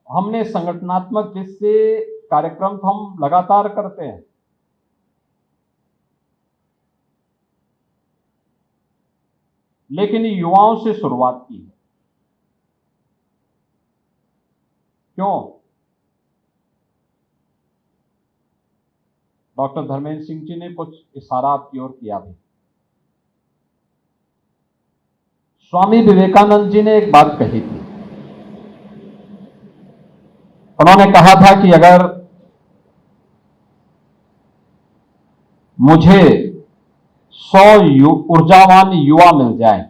हमने संगठनात्मक दृष्टि से कार्यक्रम तो हम लगातार करते हैं, लेकिन युवाओं से शुरुआत की है। क्यों? डॉक्टर धर्मेंद्र सिंह जी ने कुछ इशारा आपकी ओर किया भी। स्वामी विवेकानंद जी ने एक बात कही थी। उन्होंने कहा था कि अगर मुझे 100 ऊर्जावान युवा मिल जाए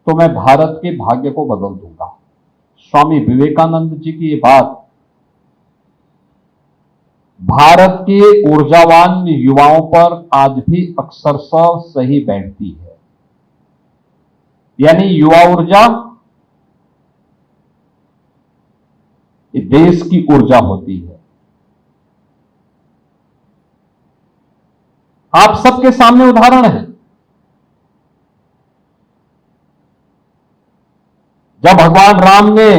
तो मैं भारत के भाग्य को बदल दूंगा। स्वामी विवेकानंद जी की ये बात भारत के ऊर्जावान युवाओं पर आज भी अक्षरशः सही बैठती है। यानी युवा ऊर्जा ये देश की ऊर्जा होती है। आप सबके सामने उदाहरण है। जब भगवान राम ने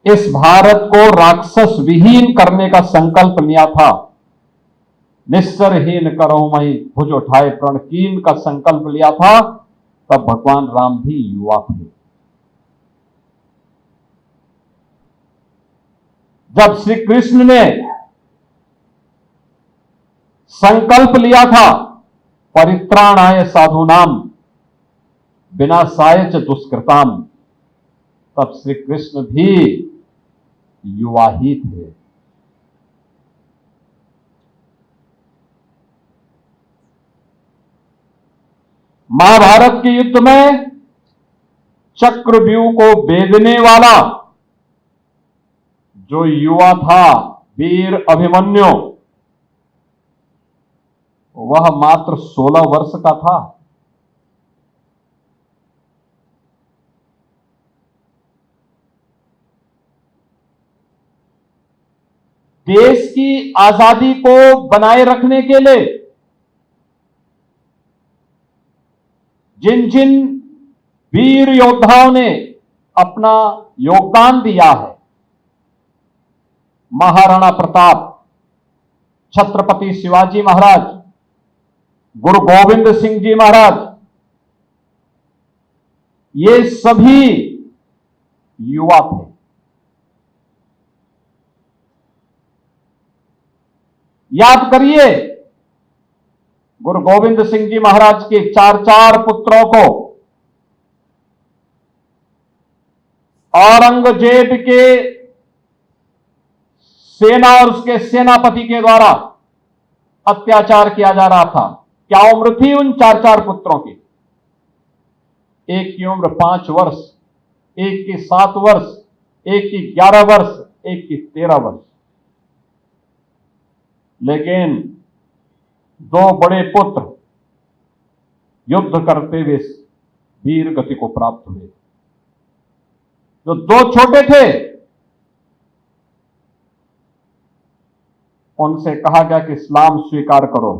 इस भारत को राक्षस विहीन करने का संकल्प लिया था, निस्सरहीन करो मई भुज उठाए प्रणकीन का संकल्प लिया था, तब भगवान राम भी युवा थे। जब श्री कृष्ण ने संकल्प लिया था परित्राणाय साधूनाम विनाशाय च दुष्कृताम, तब श्री कृष्ण भी युवा ही थे। महाभारत के युद्ध में चक्रव्यूह को भेदने वाला जो युवा था वीर अभिमन्यु, वह मात्र 16 वर्ष का था। देश की आजादी को बनाए रखने के लिए जिन जिन वीर योद्धाओं ने अपना योगदान दिया है, महाराणा प्रताप, छत्रपति शिवाजी महाराज, गुरु गोविंद सिंह जी महाराज, ये सभी युवा थे। याद करिए, गुरु गोविंद सिंह जी महाराज के 4 पुत्रों को औरंगजेब के सेना और उसके सेनापति के द्वारा अत्याचार किया जा रहा था। क्या उम्र थी उन 4 पुत्रों की? एक की उम्र 5 वर्ष, एक की 7 वर्ष, एक की 11 वर्ष, एक की 13 वर्ष। लेकिन 2 बड़े पुत्र युद्ध करते हुए वीर गति को प्राप्त हुए। जो 2 छोटे थे, उनसे कहा गया कि इस्लाम स्वीकार करो।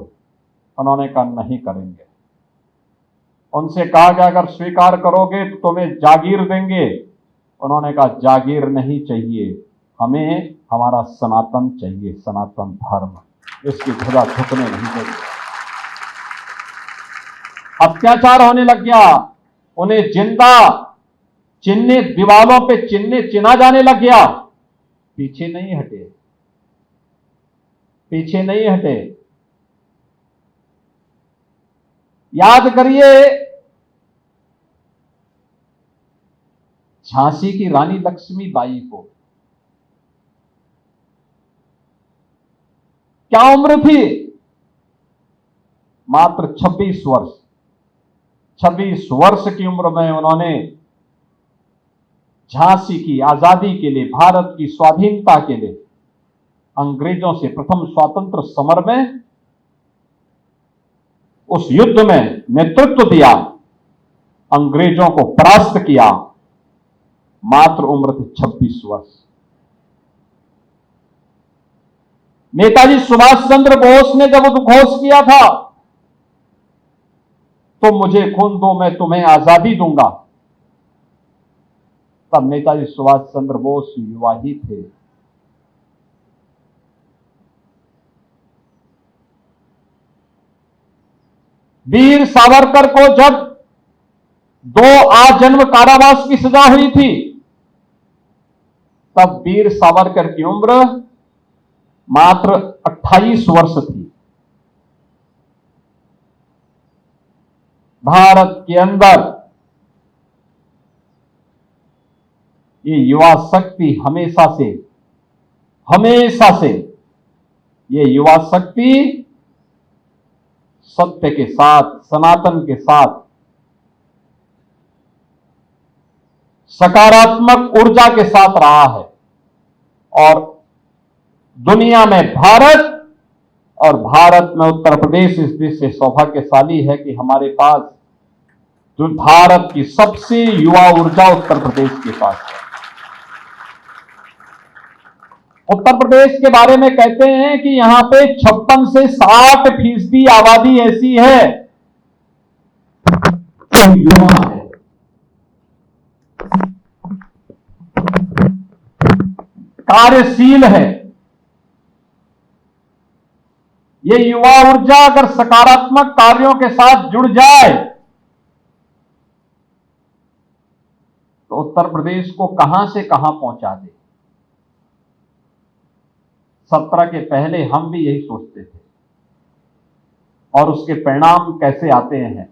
उन्होंने कहा नहीं करेंगे। उनसे कहा गया अगर स्वीकार करोगे तो तुम्हें जागीर देंगे। उन्होंने कहा जागीर नहीं चाहिए, हमें हमारा सनातन चाहिए, सनातन धर्म, इसकी धुरा झुकने नहीं चाहिए। अत्याचार होने लग गया, उन्हें जिंदा चिन्हे, दीवारों पे चिन्हे चिना जाने लग गया। पीछे नहीं हटे, पीछे नहीं हटे। याद करिए, झांसी की रानी लक्ष्मीबाई को क्या उम्र थी? मात्र 26 वर्ष। 26 वर्ष की उम्र में उन्होंने झांसी की आजादी के लिए, भारत की स्वाधीनता के लिए अंग्रेजों से प्रथम स्वतंत्र समर में, उस युद्ध में नेतृत्व दिया, अंग्रेजों को परास्त किया। मात्र उम्र थी 26 वर्ष। नेताजी सुभाष चंद्र बोस ने जब उद्घोष किया था, तुम मुझे खून दो मैं तुम्हें आजादी दूंगा, तब नेताजी सुभाष चंद्र बोस युवा ही थे। वीर सावरकर को जब 2 आजन्म कारावास की सजा हुई थी, तब वीर सावरकर की उम्र मात्र 28 वर्ष थी। भारत के अंदर ये युवा शक्ति हमेशा से ये युवा शक्ति सत्य के साथ, सनातन के साथ, सकारात्मक ऊर्जा के साथ रहा है। और दुनिया में भारत में उत्तर प्रदेश इस देश से सौभाग्यशाली है कि हमारे पास जो भारत की सबसे युवा ऊर्जा उत्तर प्रदेश के पास है। उत्तर प्रदेश के बारे में कहते हैं कि यहां पे 56 से 60% आबादी ऐसी है जो युवा है। कार्यशील है। ये युवा ऊर्जा अगर सकारात्मक कार्यों के साथ जुड़ जाए तो उत्तर प्रदेश को कहां से कहां पहुंचा दे। 17 के पहले हम भी यही सोचते थे और उसके परिणाम कैसे आते हैं,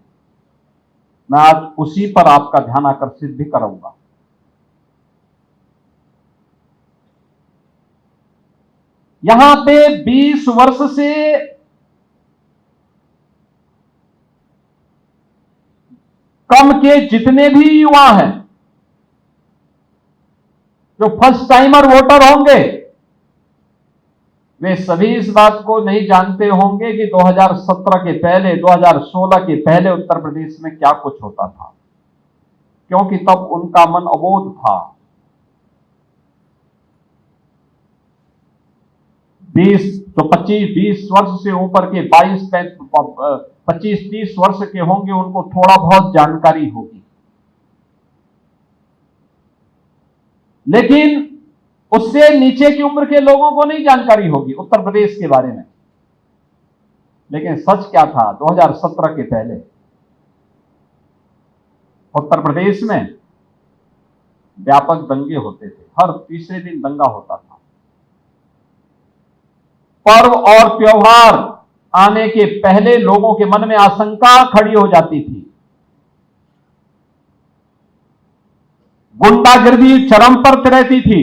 मैं आज उसी पर आपका ध्यान आकर्षित भी करूंगा। यहां पे 20 वर्ष से कम के जितने भी युवा हैं, जो फर्स्ट टाइमर वोटर होंगे, वे सभी इस बात को नहीं जानते होंगे कि 2017 के पहले, 2016 के पहले उत्तर प्रदेश में क्या कुछ होता था, क्योंकि तब उनका मन अबोध था। 25-20 वर्ष से ऊपर के 25-30 वर्ष के होंगे, उनको थोड़ा बहुत जानकारी होगी, लेकिन उससे नीचे की उम्र के लोगों को नहीं जानकारी होगी उत्तर प्रदेश के बारे में। लेकिन सच क्या था, 2017 के पहले उत्तर प्रदेश में व्यापक दंगे होते थे। हर तीसरे दिन दंगा होता था। पर्व और त्योहार आने के पहले लोगों के मन में आशंका खड़ी हो जाती थी। गुंडागिर्दी चरम पर रहती थी।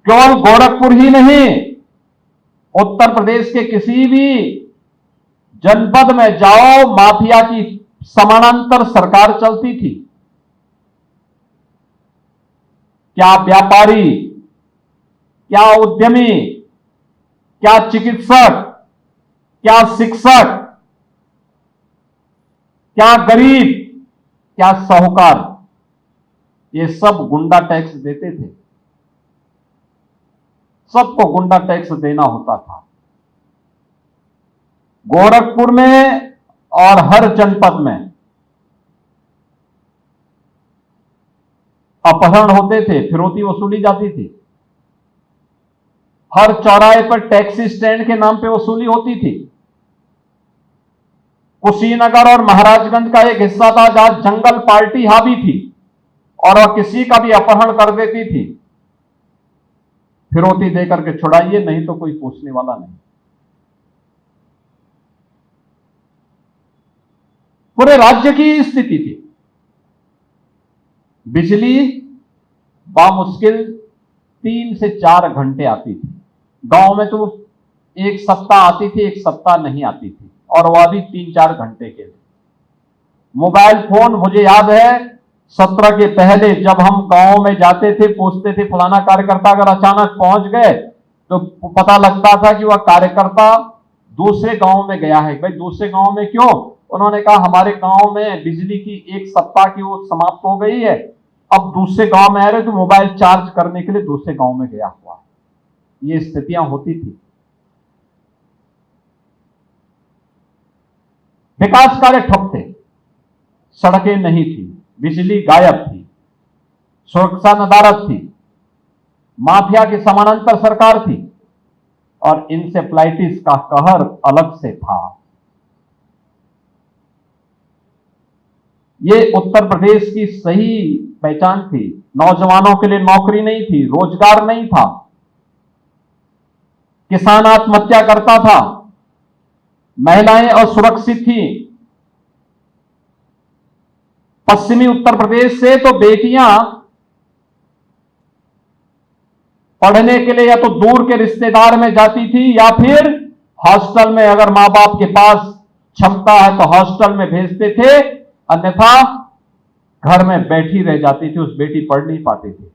केवल गोरखपुर ही नहीं, उत्तर प्रदेश के किसी भी जनपद में जाओ, माफिया की समानांतर सरकार चलती थी। क्या व्यापारी, क्या उद्यमी, क्या चिकित्सक, क्या शिक्षक, क्या गरीब, क्या साहूकार, ये सब गुंडा टैक्स देते थे। सबको गुंडा टैक्स देना होता था। गोरखपुर में और हर जनपद में अपहरण होते थे, फिरौती वसूली जाती थी। हर चौराहे पर टैक्सी स्टैंड के नाम पे वसूली होती थी। कुशीनगर और महाराजगंज का एक हिस्सा था जहां जंगल पार्टी हावी थी और वह किसी का भी अपहरण कर देती थी। फिरौती देकर के छुड़ाइए, नहीं तो कोई पूछने वाला नहीं। पूरे राज्य की स्थिति थी। बिजली बामुश्किल 3 से 4 घंटे आती थी। गांव में तो एक सप्ताह आती थी, एक सप्ताह नहीं आती थी, और वह भी 3-4 घंटे के लिए। मोबाइल फोन, मुझे याद है 17 के पहले जब हम गांव में जाते थे, पूछते थे फलाना कार्यकर्ता अगर अचानक पहुंच गए तो पता लगता था कि वह कार्यकर्ता दूसरे गांव में गया है। भाई दूसरे गांव में क्यों? उन्होंने कहा हमारे गांव में बिजली की 1 सप्ताह की वो समाप्त हो गई है, अब दूसरे गांव में आ रहे तो मोबाइल चार्ज करने के लिए दूसरे गांव में गया हुआ है। ये स्थितियां होती थी। विकास कार्य ठप थे, सड़कें नहीं थी, बिजली गायब थी, सुरक्षा नदारद थी, माफिया की समानांतर सरकार थी और इंसेफ्लाइटिस का कहर अलग से था। ये उत्तर प्रदेश की सही पहचान थी। नौजवानों के लिए नौकरी नहीं थी, रोजगार नहीं था, किसान आत्महत्या करता था, महिलाएं असुरक्षित थी। पश्चिमी उत्तर प्रदेश से तो बेटियां पढ़ने के लिए या तो दूर के रिश्तेदार में जाती थी या फिर हॉस्टल में, अगर मां बाप के पास क्षमता है तो हॉस्टल में भेजते थे, अन्यथा घर में बैठी रह जाती थी, उस बेटी पढ़ नहीं पाती थी।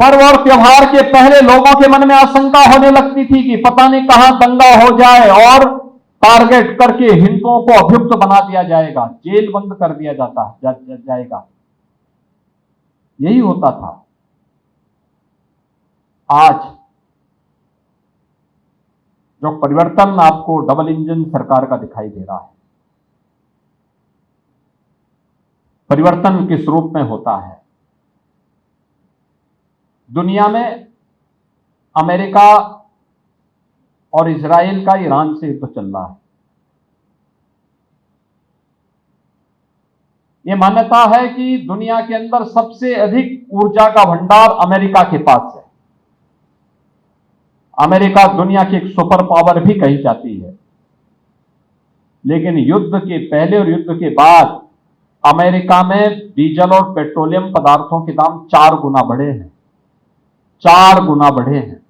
पर्व और त्योहार के पहले लोगों के मन में आशंका होने लगती थी कि पता नहीं कहां दंगा हो जाए और टारगेट करके हिंदुओं को अभियुक्त बना दिया जाएगा, जेल बंद कर दिया जाएगा। यही होता था। आज जो परिवर्तन आपको डबल इंजन सरकार का दिखाई दे रहा है, परिवर्तन किस रूप में होता है? दुनिया में अमेरिका और इजराइल का ईरान से युद्ध चल रहा है। यह मान्यता है कि दुनिया के अंदर सबसे अधिक ऊर्जा का भंडार अमेरिका के पास है। अमेरिका दुनिया की एक सुपर पावर भी कही जाती है, लेकिन युद्ध के पहले और युद्ध के बाद अमेरिका में डीजल और पेट्रोलियम पदार्थों के दाम 4 गुना बढ़े हैं। 4 गुना बढ़े हैं।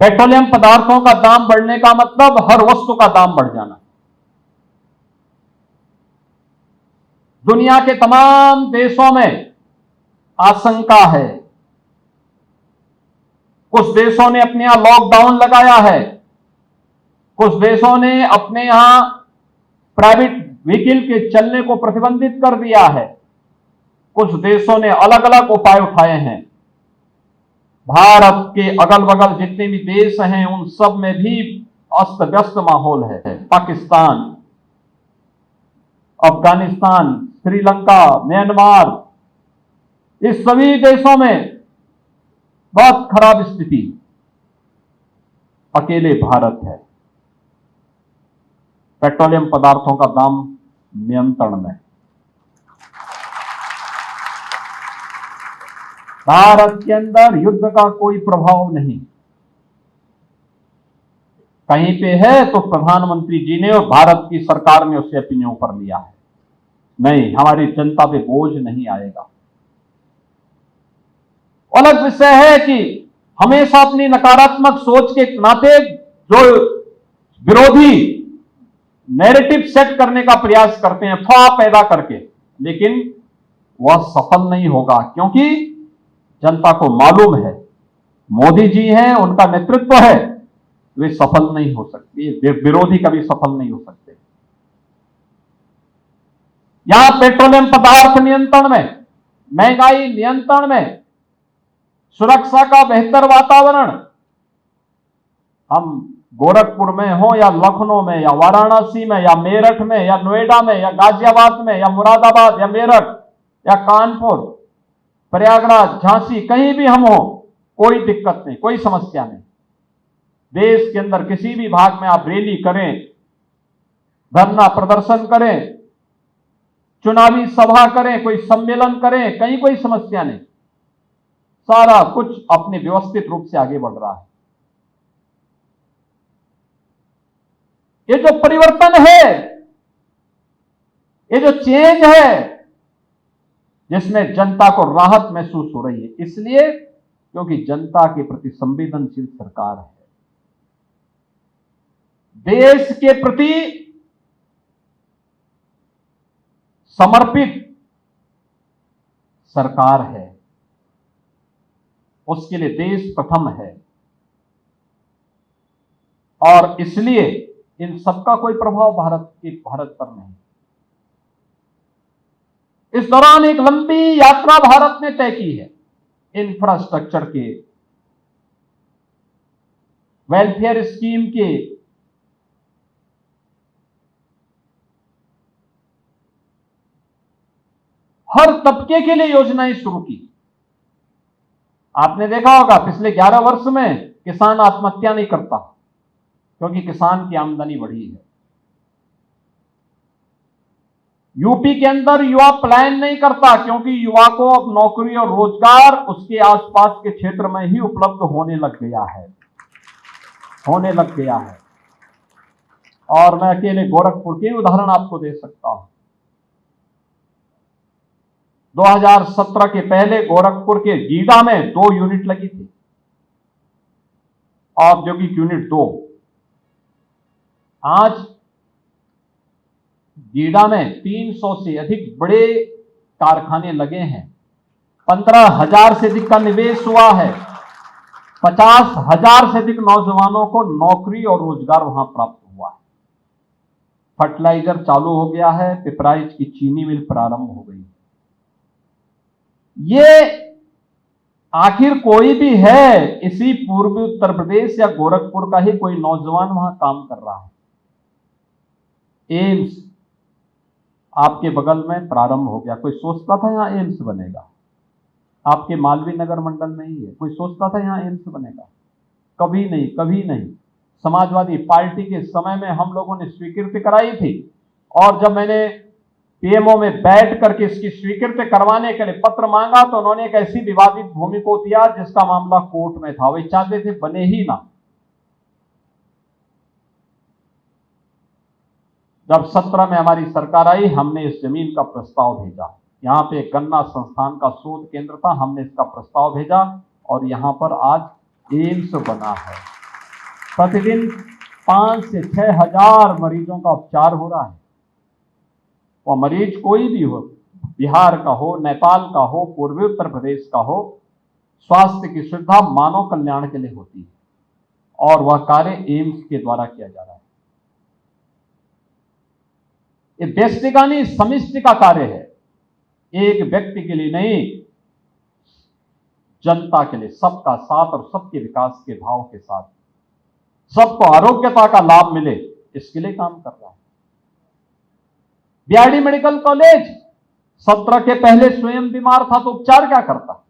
पेट्रोलियम पदार्थों का दाम बढ़ने का मतलब हर वस्तु का दाम बढ़ जाना। दुनिया के तमाम देशों में आशंका है। कुछ देशों ने अपने यहां लॉकडाउन लगाया है, कुछ देशों ने अपने यहां प्राइवेट व्हीकल के चलने को प्रतिबंधित कर दिया है, कुछ देशों ने अलग अलग उपाय उठाए हैं। भारत के अगल बगल जितने भी देश हैं उन सब में भी अस्त व्यस्त माहौल है। पाकिस्तान, अफगानिस्तान, श्रीलंका, म्यांमार, इस सभी देशों में बहुत खराब स्थिति। अकेले भारत है। पेट्रोलियम पदार्थों का दाम नियंत्रण में। भारत के अंदर युद्ध का कोई प्रभाव नहीं। कहीं पे है तो प्रधानमंत्री जी ने और भारत की सरकार ने उसे अपने ऊपर लिया है। नहीं, हमारी जनता पे बोझ नहीं आएगा। अलग विषय है कि हमेशा अपनी नकारात्मक सोच के नाते जो विरोधी नैरेटिव सेट करने का प्रयास करते हैं अफवाह पैदा करके, लेकिन वह सफल नहीं होगा, क्योंकि जनता को मालूम है मोदी जी हैं, उनका नेतृत्व है, वे सफल नहीं हो सकते, विरोधी कभी सफल नहीं हो सकते। यहां पेट्रोलियम पदार्थ नियंत्रण में, महंगाई नियंत्रण में, सुरक्षा का बेहतर वातावरण, हम गोरखपुर में हो या लखनऊ में या वाराणसी में या मेरठ में या नोएडा में या गाजियाबाद में या मुरादाबाद या मेरठ या कानपुर, प्रयागराज, झांसी, कहीं भी हम हो, कोई दिक्कत नहीं, कोई समस्या नहीं। देश के अंदर किसी भी भाग में आप रैली करें, धरना प्रदर्शन करें, चुनावी सभा करें, कोई सम्मेलन करें, कहीं कोई समस्या नहीं। सारा कुछ अपने व्यवस्थित रूप से आगे बढ़ रहा है। ये जो परिवर्तन है, ये जो चेंज है, जिसमें जनता को राहत महसूस हो रही है, इसलिए क्योंकि जनता के प्रति संवेदनशील सरकार है, देश के प्रति समर्पित सरकार है, उसके लिए देश प्रथम है। और इसलिए इन सबका कोई प्रभाव भारत पर नहीं। इस दौरान एक लंबी यात्रा भारत ने तय की है इंफ्रास्ट्रक्चर के वेलफेयर स्कीम के हर तबके के लिए योजनाएं शुरू की। आपने देखा होगा पिछले 11 वर्ष में किसान आत्महत्या नहीं करता, क्योंकि किसान की आमदनी बढ़ी है। यूपी के अंदर युवा पलायन नहीं करता, क्योंकि युवा को अब नौकरी और रोजगार उसके आसपास के क्षेत्र में ही उपलब्ध होने लग गया है। और मैं अकेले गोरखपुर के उदाहरण आपको दे सकता हूं। 2017 के पहले गोरखपुर के गीडा में 2 यूनिट लगी थी, औद्योगिक यूनिट 2। आज गीडा में 300 से अधिक बड़े कारखाने लगे हैं, 15,000 से अधिक का निवेश हुआ है, 50,000 से अधिक नौजवानों को नौकरी और रोजगार वहां प्राप्त हुआ है। फर्टिलाइजर चालू हो गया है, पिपराइच की चीनी मिल प्रारंभ हो गई। ये आखिर कोई भी है, इसी पूर्वी उत्तर प्रदेश या गोरखपुर का ही कोई नौजवान वहां काम कर रहा है। एम्स आपके बगल में प्रारंभ हो गया। कोई सोचता था यहां एम्स बनेगा? आपके मालवीय नगर मंडल में ही है। कोई सोचता था यहां एम्स बनेगा? कभी नहीं, कभी नहीं। समाजवादी पार्टी के समय में हम लोगों ने स्वीकृति कराई थी, और जब मैंने पीएमओ में बैठ करके इसकी स्वीकृति करवाने के लिए पत्र मांगा, तो उन्होंने एक ऐसी विवादित भूमि को दिया जिसका मामला कोर्ट में था। वे चाहते थे बने ही ना। जब 17 में हमारी सरकार आई, हमने इस जमीन का प्रस्ताव भेजा। यहां पे गन्ना संस्थान का शोध केंद्र था, हमने इसका प्रस्ताव भेजा, और यहां पर आज एम्स बना है। प्रतिदिन 5 से 6 हजार मरीजों का उपचार हो रहा है। वो मरीज कोई भी हो, बिहार का हो, नेपाल का हो, पूर्वी उत्तर प्रदेश का हो, स्वास्थ्य की सुविधा मानव कल्याण के लिए होती है, और वह कार्य एम्स के द्वारा किया जा रहा है। ये व्यष्टि का नहीं, समिष्टि का कार्य है। एक व्यक्ति के लिए नहीं, जनता के लिए, सबका साथ और सबके विकास के भाव के साथ सबको आरोग्यता का लाभ मिले, इसके लिए काम कर रहा है। बीआरडी मेडिकल कॉलेज 17 के पहले स्वयं बीमार था तो उपचार क्या करता?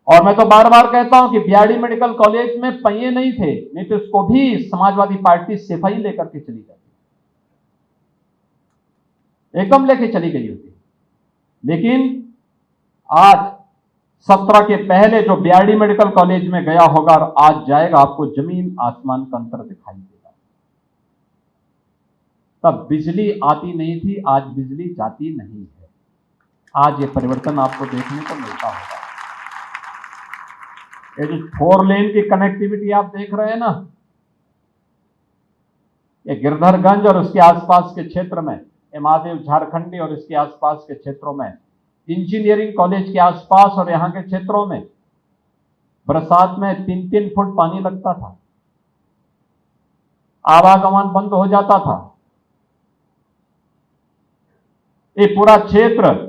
और मैं तो बार बार कहता हूं कि बीआरडी मेडिकल कॉलेज में पहिए नहीं थे, नहीं तो इसको भी समाजवादी पार्टी सिपाही लेकर के चली जाती, एकदम लेके चली गई होती। लेकिन आज 17 के पहले जो बीआरडी मेडिकल कॉलेज में गया होगा और आज जाएगा, आपको जमीन आसमान का अंतर दिखाई देगा। तब बिजली आती नहीं थी, आज बिजली जाती नहीं है। आज ये परिवर्तन आपको देखने को मिलता होगा। ये जो 4 लेन की कनेक्टिविटी आप देख रहे हैं ना, ये गिरधरगंज और उसके आसपास के क्षेत्र में, ये महादेव झारखंडी और इसके आसपास के क्षेत्रों में, इंजीनियरिंग कॉलेज के आसपास और यहां के क्षेत्रों में बरसात में 3-3 फुट पानी लगता था, आवागमन बंद हो जाता था। ये पूरा क्षेत्र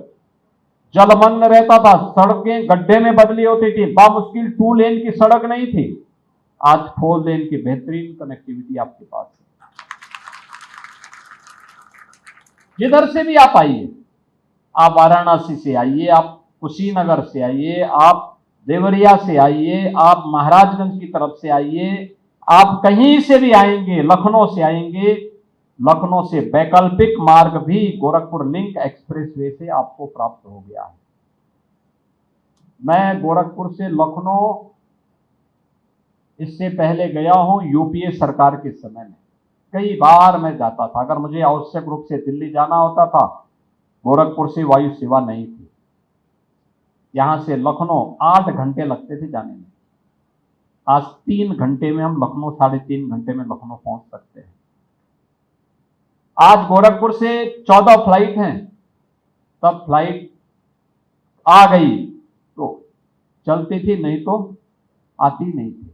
जलमग्न रहता था, सड़कें गड्ढे में बदली होती थी, बामुश्किल 2 लेन की सड़क नहीं थी। आज 4 लेन की बेहतरीन कनेक्टिविटी आपके पास है। जिधर से भी आप आइए, आप वाराणसी से आइए, आप कुशीनगर से आइए, आप देवरिया से आइए, आप महाराजगंज की तरफ से आइए, आप कहीं से भी आएंगे, लखनऊ से आएंगे, लखनऊ से वैकल्पिक मार्ग भी गोरखपुर लिंक एक्सप्रेसवे से आपको प्राप्त हो गया है। मैं गोरखपुर से लखनऊ इससे पहले गया हूं, यूपीए सरकार के समय में कई बार मैं जाता था। अगर मुझे आवश्यक रूप से दिल्ली जाना होता था, गोरखपुर से वायु सेवा नहीं थी, यहां से लखनऊ 8 घंटे लगते थे जाने में। आज 3 घंटे में हम लखनऊ, 3.5 घंटे में लखनऊ पहुंच सकते हैं। आज गोरखपुर से 14 फ्लाइट हैं, तब फ्लाइट आ गई तो चलती थी, नहीं तो आती नहीं थी।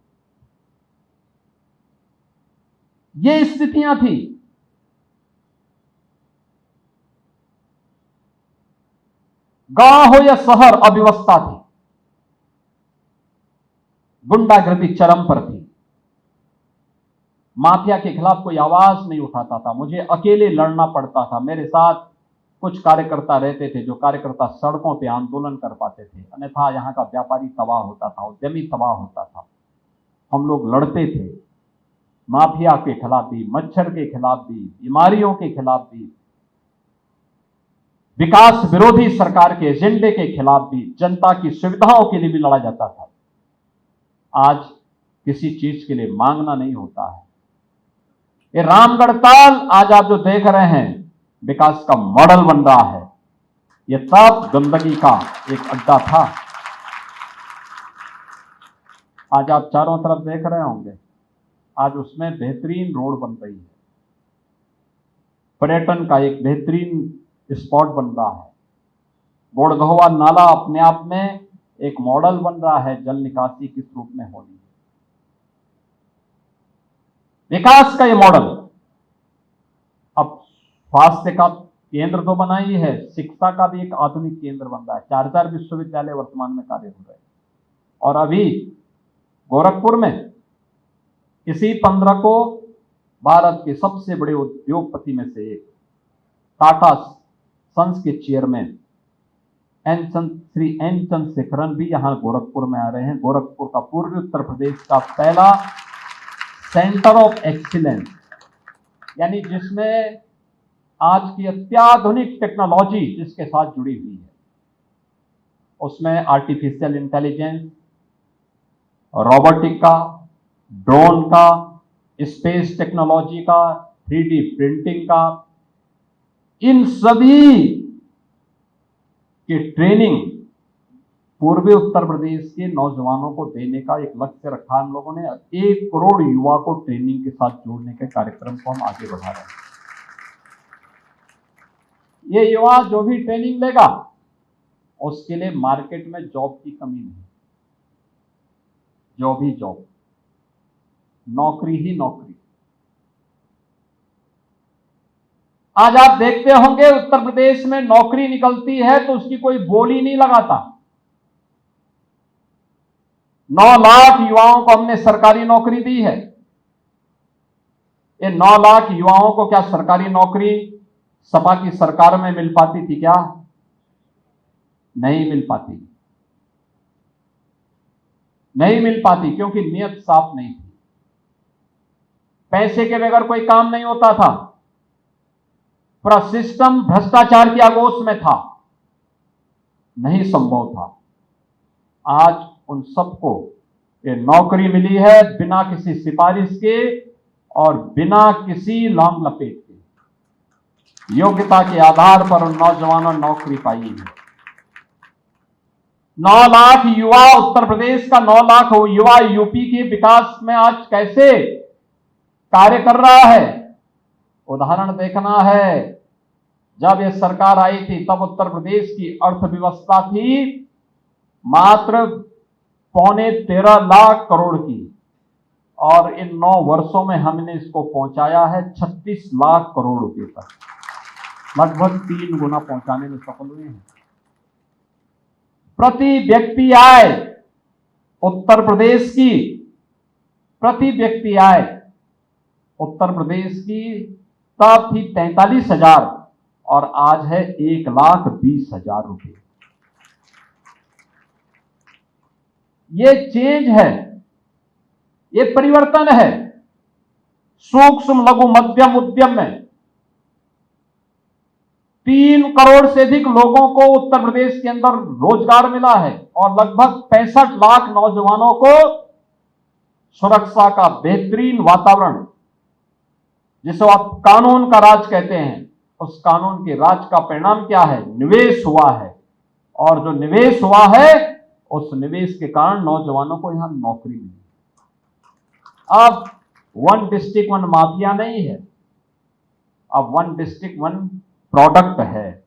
ये स्थितियां थी। गांव हो या शहर, अव्यवस्था थी। गुंडागर्दी चरम पर थी। माफिया के खिलाफ कोई आवाज नहीं उठाता था, मुझे अकेले लड़ना पड़ता था। मेरे साथ कुछ कार्यकर्ता रहते थे, जो कार्यकर्ता सड़कों पे आंदोलन कर पाते थे, अन्यथा यहाँ का व्यापारी तबाह होता था, उद्यमी तबाह होता था। हम लोग लड़ते थे, माफिया के खिलाफ भी, मच्छर के खिलाफ भी, बीमारियों के खिलाफ भी, विकास विरोधी सरकार के एजेंडे के खिलाफ भी, जनता की सुविधाओं के लिए भी लड़ा जाता था। आज किसी चीज के लिए मांगना नहीं होता है। ये रामगढ़ ताल आज आप जो देख रहे हैं, विकास का मॉडल बन रहा है। ये तब गंदगी का एक अड्डा था। आज आप चारों तरफ देख रहे होंगे, आज उसमें बेहतरीन रोड बन रही है, पर्यटन का एक बेहतरीन स्पॉट बन रहा है। गोड़गहवा नाला अपने आप में एक मॉडल बन रहा है जल निकासी किस रूप में होनी है। विकास का ये मॉडल अब स्वास्थ्य का केंद्र तो बना ही है, शिक्षा का भी एक आधुनिक केंद्र बन रहा है। 4 विश्वविद्यालय वर्तमान में कार्य हो रहे हैं। और अभी गोरखपुर में इसी 15 को भारत के सबसे बड़े उद्योगपति में से एक टाटा सन्स के चेयरमैन श्री एन चंद्रशेखरन भी यहां गोरखपुर में आ रहे हैं। गोरखपुर का पूर्वी उत्तर प्रदेश का पहला सेंटर ऑफ एक्सीलेंस, यानी जिसमें आज की अत्याधुनिक टेक्नोलॉजी जिसके साथ जुड़ी हुई है, उसमें आर्टिफिशियल इंटेलिजेंस, रोबोटिक का, ड्रोन का, स्पेस टेक्नोलॉजी का, 3D प्रिंटिंग का, इन सभी की ट्रेनिंग पूर्वी उत्तर प्रदेश के नौजवानों को देने का एक लक्ष्य रखा हम लोगों ने। 1 करोड़ युवा को ट्रेनिंग के साथ जोड़ने के कार्यक्रम को हम आगे बढ़ा रहे हैं। ये युवा जो भी ट्रेनिंग लेगा उसके लिए मार्केट में जॉब की कमी नहीं, जॉब ही जॉब, नौकरी ही नौकरी। आज आप देखते होंगे उत्तर प्रदेश में नौकरी निकलती है तो उसकी कोई बोली नहीं लगाता। 9 लाख युवाओं को हमने सरकारी नौकरी दी है। ये 9 लाख युवाओं को क्या सरकारी नौकरी सपा की सरकार में मिल पाती थी क्या? नहीं मिल पाती, नहीं मिल पाती, क्योंकि नियत साफ नहीं थी। पैसे के बगैर कोई काम नहीं होता था, पूरा सिस्टम भ्रष्टाचार की आगोश में था, नहीं संभव था। आज उन सबको ये नौकरी मिली है बिना किसी सिफारिश के और बिना किसी लांग लपेट के। योग्यता के आधार पर उन नौजवानों ने नौकरी पाई है। 9 लाख युवा, उत्तर प्रदेश का 9 लाख युवा यूपी के विकास में आज कैसे कार्य कर रहा है, उदाहरण देखना है। जब यह सरकार आई थी तब उत्तर प्रदेश की अर्थव्यवस्था थी मात्र 13.25 लाख करोड़ की, और इन 9 वर्षों में हमने इसको पहुंचाया है 36 लाख करोड़ रुपए तक, लगभग 3 गुना पहुंचाने में सफल हुए हैं। प्रति व्यक्ति आय उत्तर प्रदेश की, प्रति व्यक्ति आय उत्तर प्रदेश की तब थी 43,000 और आज है 1,20,000 रुपए। ये चेंज है, ये परिवर्तन है। सूक्ष्म लघु मध्यम उद्यम में 3 करोड़ से अधिक लोगों को उत्तर प्रदेश के अंदर रोजगार मिला है और लगभग 65 लाख नौजवानों को सुरक्षा का बेहतरीन वातावरण, जिसे आप कानून का राज कहते हैं, उस कानून के राज का परिणाम क्या है? निवेश हुआ है, और जो निवेश हुआ है उस निवेश के कारण नौजवानों को यहां नौकरी मिली। अब 1 डिस्ट्रिक्ट 1 माफिया नहीं है, अब 1 डिस्ट्रिक्ट 1 प्रोडक्ट है,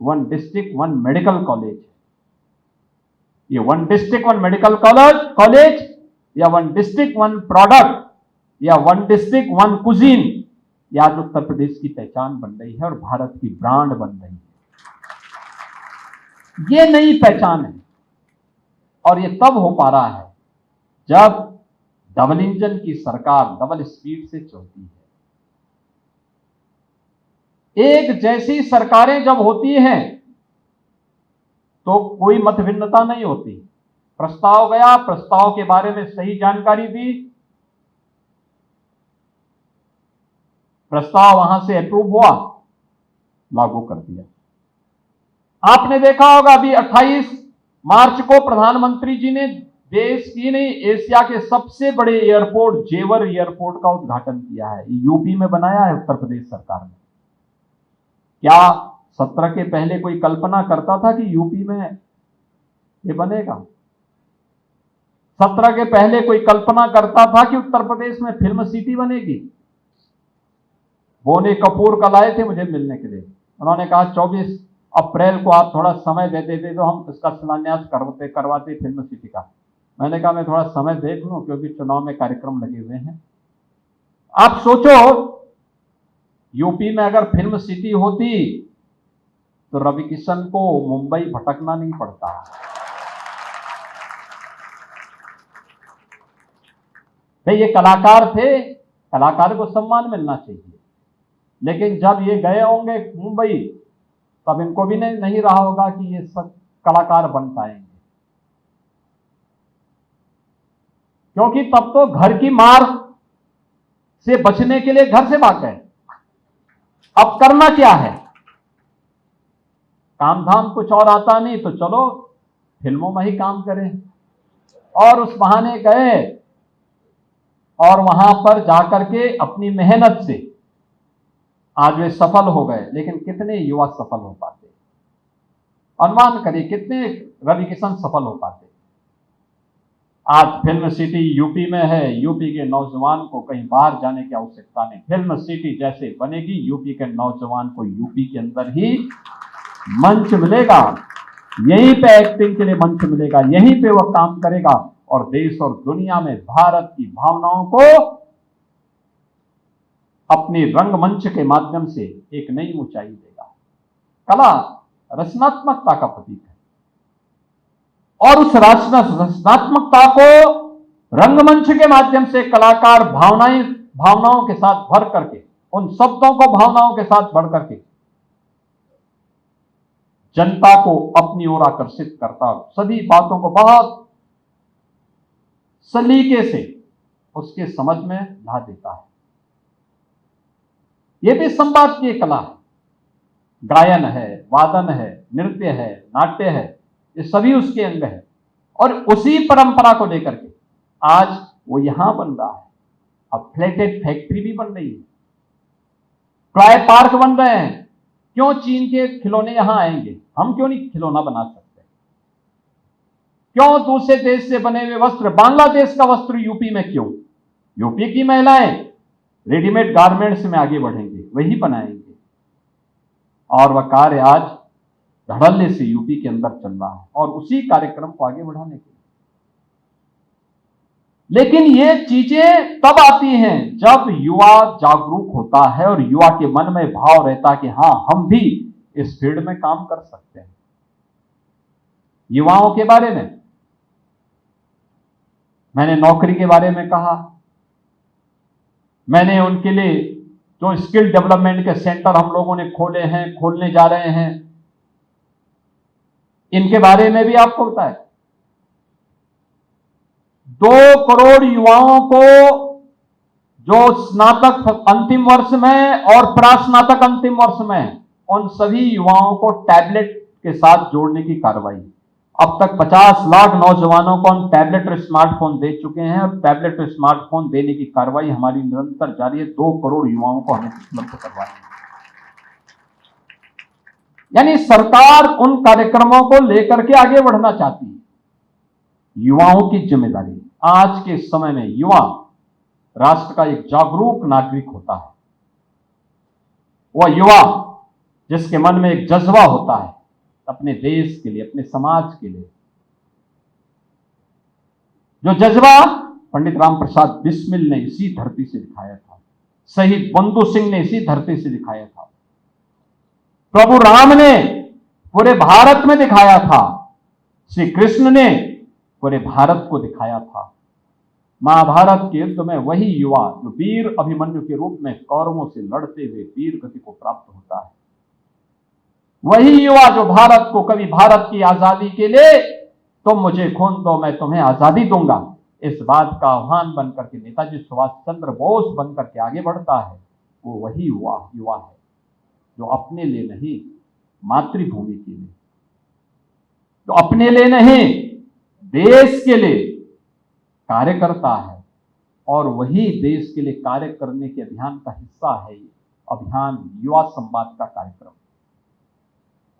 1 डिस्ट्रिक्ट 1 मेडिकल कॉलेज है। ये 1 डिस्ट्रिक्ट 1 मेडिकल कॉलेज या 1 डिस्ट्रिक्ट 1 प्रोडक्ट या 1 डिस्ट्रिक्ट 1 कुजीन, ये आज उत्तर प्रदेश की पहचान बन रही है और भारत की ब्रांड बन रही है। ये नई पहचान है और ये तब हो पा रहा है जब डबल इंजन की सरकार डबल स्पीड से चलती है, एक जैसी सरकारें जब होती हैं तो कोई मतभिन्नता नहीं होती। प्रस्ताव गया, प्रस्ताव के बारे में सही जानकारी दी, प्रस्ताव वहां से अप्रूव हुआ, लागू कर दिया। आपने देखा होगा अभी 28 मार्च को प्रधानमंत्री जी ने देश की नहीं, एशिया के सबसे बड़े एयरपोर्ट जेवर एयरपोर्ट का उद्घाटन किया है। यूपी में बनाया है उत्तर प्रदेश सरकार ने। क्या 17 के पहले कोई कल्पना करता था कि यूपी में ये बनेगा? 17 के पहले कोई कल्पना करता था कि उत्तर प्रदेश में फिल्म सिटी बनेगी? बोनी कपूर कल आए थे मुझे मिलने के लिए। उन्होंने कहा 24 अप्रैल को आप थोड़ा समय दे देते तो हम इसका शिलान्यास करवाते फिल्म सिटी का। मैंने कहा मैं थोड़ा समय देख लूं, क्योंकि चुनाव में कार्यक्रम लगे हुए हैं। आप सोचो, यूपी में अगर फिल्म सिटी होती तो रवि किशन को मुंबई भटकना नहीं पड़ता। भाई ये कलाकार थे, कलाकार को सम्मान मिलना चाहिए। लेकिन जब ये गए होंगे मुंबई, तब इनको भी नहीं रहा होगा कि ये सब कलाकार बन पाएंगे, क्योंकि तब तो घर की मार से बचने के लिए घर से भाग गए। अब करना क्या है? काम धाम कुछ और आता नहीं तो चलो फिल्मों में ही काम करें। और उस बहाने गए और वहां पर जाकर के अपनी मेहनत से आज वे सफल हो गए। लेकिन कितने युवा सफल हो पाते? अनुमान करिए कितने रवि किशन सफल हो पाते? आज फिल्म सिटी यूपी में है। यूपी के नौजवान को कहीं बाहर जाने की आवश्यकता नहीं। फिल्म सिटी जैसे बनेगी, यूपी के नौजवान को यूपी के अंदर ही मंच मिलेगा, यहीं पे एक्टिंग के लिए मंच मिलेगा, यहीं पे वह काम करेगा और देश और दुनिया में भारत की भावनाओं को अपनी रंगमंच के माध्यम से एक नई ऊंचाई देगा। कला रचनात्मकता का प्रतीक है और उस रचनात्मकता को रंगमंच के माध्यम से कलाकार भावनाओं के साथ भर करके, उन शब्दों को भावनाओं के साथ भर करके जनता को अपनी ओर आकर्षित करता, सभी बातों को बहुत सलीके से उसके समझ में ला देता है। यह भी संवाद की कला है। गायन है, वादन है, नृत्य है, नाट्य है, ये सभी उसके अंग है। और उसी परंपरा को लेकर के आज वो यहां बन रहा है। अब फ्लैटेड फैक्ट्री भी बन रही है, टॉय पार्क बन रहे हैं। क्यों चीन के खिलौने यहां आएंगे? हम क्यों नहीं खिलौना बना सकते? क्यों दूसरे देश से बने हुए वस्त्र, बांग्लादेश का वस्त्र यूपी में क्यों? यूपी की महिलाएं रेडीमेड गारमेंट्स में आगे बढ़ेंगे, वही बनाएंगे। और वह कार्य आज धड़ल्ले से यूपी के अंदर चल रहा है और उसी कार्यक्रम को आगे बढ़ाने के लिए। लेकिन ये चीजें तब आती हैं जब युवा जागरूक होता है और युवा के मन में भाव रहता है कि हां, हम भी इस फील्ड में काम कर सकते हैं। युवाओं के बारे में मैंने नौकरी के बारे में कहा, मैंने उनके लिए जो स्किल डेवलपमेंट के सेंटर हम लोगों ने खोले हैं, खोलने जा रहे हैं, इनके बारे में भी आपको बताया। 2 करोड़ युवाओं को जो स्नातक अंतिम वर्ष में और प्रास्नातक अंतिम वर्ष में, उन सभी युवाओं को टैबलेट के साथ जोड़ने की कार्रवाई। अब तक 50 लाख नौजवानों को हम टैबलेट और स्मार्टफोन दे चुके हैं और टैबलेट और स्मार्टफोन देने की कार्रवाई हमारी निरंतर जारी है। 2 करोड़ युवाओं को हमें उपलब्ध करवाना है। यानी सरकार उन कार्यक्रमों को लेकर के आगे बढ़ना चाहती है। युवाओं की जिम्मेदारी, आज के समय में युवा राष्ट्र का एक जागरूक नागरिक होता है। वह युवा जिसके मन में एक जज्बा होता है अपने देश के लिए, अपने समाज के लिए, जो जज्बा पंडित राम प्रसाद बिस्मिल ने इसी धरती से दिखाया था, शहीद बंधु सिंह ने इसी धरती से दिखाया था, प्रभु राम ने पूरे भारत में दिखाया था, श्री कृष्ण ने पूरे भारत को दिखाया था। महाभारत के युद्ध में वही युवा जो वीर अभिमन्यु के रूप में कौरवों से लड़ते हुए वीर गति को प्राप्त होता है, वही युवा जो भारत को कभी भारत की आजादी के लिए तुम मुझे खून दो मैं तुम्हें आजादी दूंगा, इस बात का आह्वान बनकर के नेताजी सुभाष चंद्र बोस बनकर के आगे बढ़ता है, वो वही युवा है जो अपने लिए नहीं मातृभूमि के लिए, जो अपने लिए नहीं देश के लिए कार्य करता है। और वही देश के लिए कार्य करने के अभियान का हिस्सा है ये अभियान युवा संवाद का कार्यक्रम।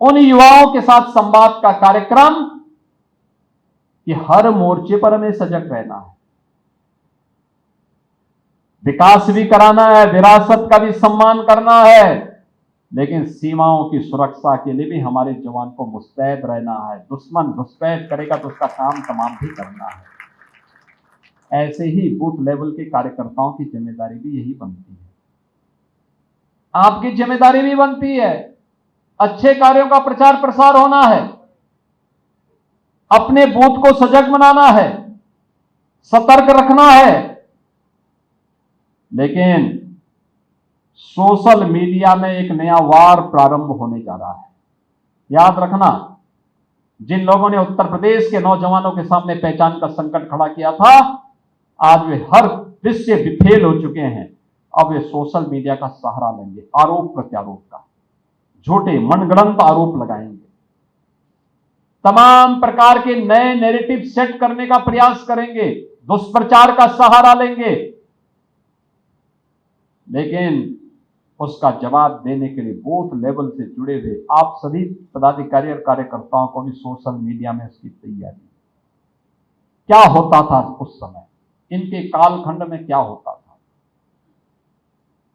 उन युवाओं के साथ संवाद का कार्यक्रम कि हर मोर्चे पर हमें सजग रहना है, विकास भी कराना है, विरासत का भी सम्मान करना है, लेकिन सीमाओं की सुरक्षा के लिए भी हमारे जवान को मुस्तैद रहना है। दुश्मन घुसपैठ करेगा तो उसका काम तमाम भी करना है। ऐसे ही बूथ लेवल के कार्यकर्ताओं की जिम्मेदारी भी यही बनती है, आपकी जिम्मेदारी भी बनती है। अच्छे कार्यों का प्रचार प्रसार होना है, अपने बूथ को सजग बनाना है, सतर्क रखना है, लेकिन सोशल मीडिया में एक नया वार प्रारंभ होने जा रहा है। याद रखना, जिन लोगों ने उत्तर प्रदेश के नौजवानों के सामने पहचान का संकट खड़ा किया था, आज वे हर दृश्य विफेल हो चुके हैं। अब वे सोशल मीडिया का सहारा लेंगे, आरोप प्रत्यारोप का, झूठे मनगढ़ंत आरोप लगाएंगे, तमाम प्रकार के नए नैरेटिव सेट करने का प्रयास करेंगे, दुष्प्रचार का सहारा लेंगे, लेकिन उसका जवाब देने के लिए बूथ लेवल से जुड़े हुए आप सभी पदाधिकारी और कार्यकर्ताओं को भी सोशल मीडिया में इसकी तैयारी। क्या होता था उस समय, इनके कालखंड में क्या होता था,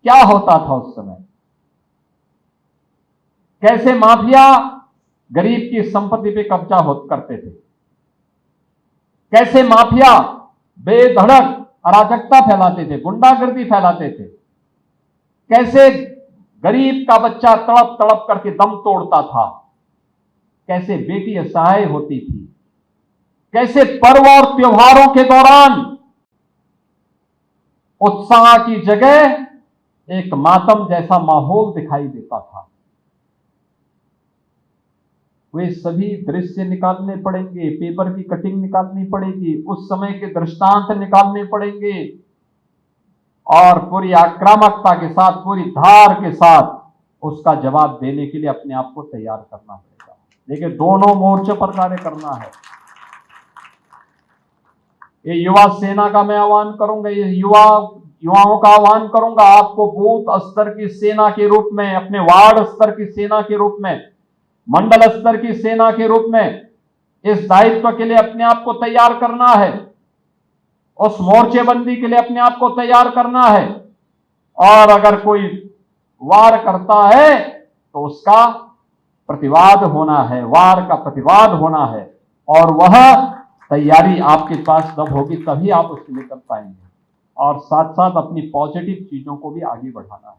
क्या होता था उस समय, कैसे माफिया गरीब की संपत्ति पे कब्जा करते थे, कैसे माफिया बेधड़क अराजकता फैलाते थे, गुंडागर्दी फैलाते थे, कैसे गरीब का बच्चा तड़प तड़प करके दम तोड़ता था, कैसे बेटी असहाय होती थी, कैसे पर्व और त्योहारों के दौरान उत्साह की जगह एक मातम जैसा माहौल दिखाई देता था। वे सभी दृश्य निकालने पड़ेंगे, पेपर की कटिंग निकालनी पड़ेगी, उस समय के दृष्टांत निकालने पड़ेंगे और पूरी आक्रामकता के साथ, पूरी धार के साथ उसका जवाब देने के लिए अपने आप को तैयार करना पड़ेगा। लेकिन दोनों मोर्चों पर कार्य करना है। ये युवा सेना का मैं आह्वान करूंगा, ये युवाओं का आह्वान करूंगा, आपको बूथ स्तर की सेना के रूप में, अपने वार्ड स्तर की सेना के रूप में, मंडल स्तर की सेना के रूप में इस दायित्व के लिए अपने आप को तैयार करना है, उस मोर्चेबंदी के लिए अपने आप को तैयार करना है। और अगर कोई वार करता है तो उसका प्रतिवाद होना है, वार का प्रतिवाद होना है, और वह तैयारी आपके पास तब होगी, तभी आप उसके लिए कर पाएंगे। और साथ साथ अपनी पॉजिटिव चीजों को भी आगे बढ़ाना है,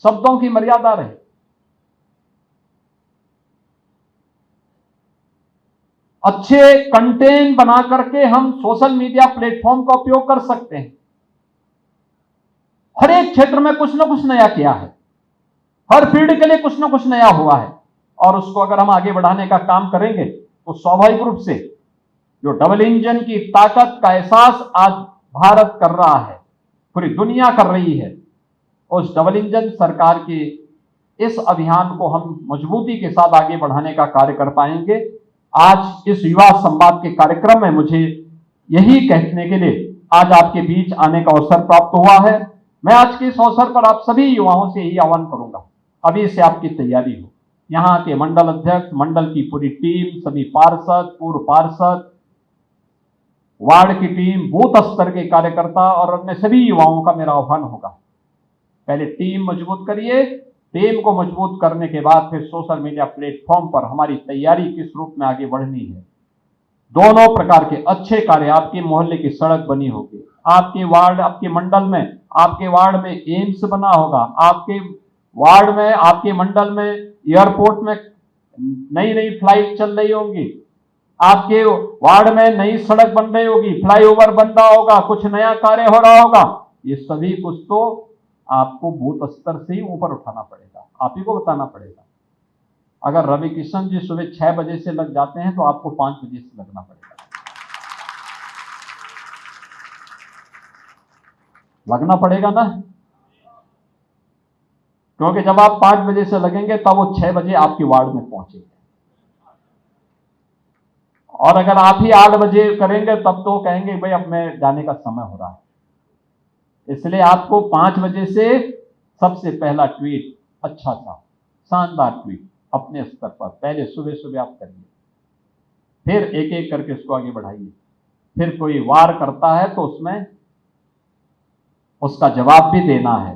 शब्दों की मर्यादा रहे। अच्छे कंटेंट बना करके हम सोशल मीडिया प्लेटफॉर्म का उपयोग कर सकते हैं। हर एक क्षेत्र में कुछ ना कुछ नया किया है, हर फील्ड के लिए कुछ ना कुछ नया हुआ है, और उसको अगर हम आगे बढ़ाने का काम करेंगे तो स्वाभाविक रूप से जो डबल इंजन की ताकत का एहसास आज भारत कर रहा है, पूरी दुनिया कर रही है, उस डबल इंजन सरकार के इस अभियान को हम मजबूती के साथ आगे बढ़ाने का कार्य कर पाएंगे। आज इस युवा संवाद के कार्यक्रम में मुझे यही कहने के लिए आज आपके बीच आने का अवसर प्राप्त हुआ है। मैं आज के इस अवसर पर आप सभी युवाओं से यही आह्वान करूंगा, अभी से आपकी तैयारी हो। यहाँ के मंडल अध्यक्ष, मंडल की पूरी टीम, सभी पार्षद, पूर्व पार्षद, वार्ड की टीम, बूथ स्तर के कार्यकर्ता और अन्य सभी युवाओं का मेरा आह्वान होगा, पहले टीम मजबूत करिए। टीम को मजबूत करने के बाद फिर सोशल मीडिया प्लेटफॉर्म पर हमारी तैयारी किस रूप में आगे बढ़नी है। दोनों प्रकार के अच्छे कार्य, आपके मोहल्ले की सड़क बनी होगी, आपके वार्ड, आपके मंडल में, आपके वार्ड में एम्स बना होगा, आपके वार्ड में, आपके मंडल में एयरपोर्ट में नई नई फ्लाइट चल रही होंगी, आपके वार्ड में नई सड़क बन रही होगी, फ्लाईओवर बन रहा होगा, कुछ नया कार्य हो रहा होगा, ये सभी कुछ तो आपको बूथ स्तर से ही ऊपर उठाना पड़ेगा, आप ही को बताना पड़ेगा। अगर रवि किशन जी सुबह 6 बजे से लग जाते हैं तो आपको 5 बजे से लगना पड़ेगा, लगना पड़ेगा ना, क्योंकि जब आप 5 बजे से लगेंगे तब वो 6 बजे आपके वार्ड में पहुंचेंगे। और अगर आप ही 8 बजे करेंगे तब तो कहेंगे भाई अब मैं जाने का समय हो रहा है। इसलिए आपको 5 बजे से सबसे पहला ट्वीट अच्छा सा शानदार ट्वीट अपने स्तर पर पहले सुबह सुबह आप करिए, फिर एक एक करके उसको आगे बढ़ाइए। फिर कोई वार करता है तो उसमें उसका जवाब भी देना है।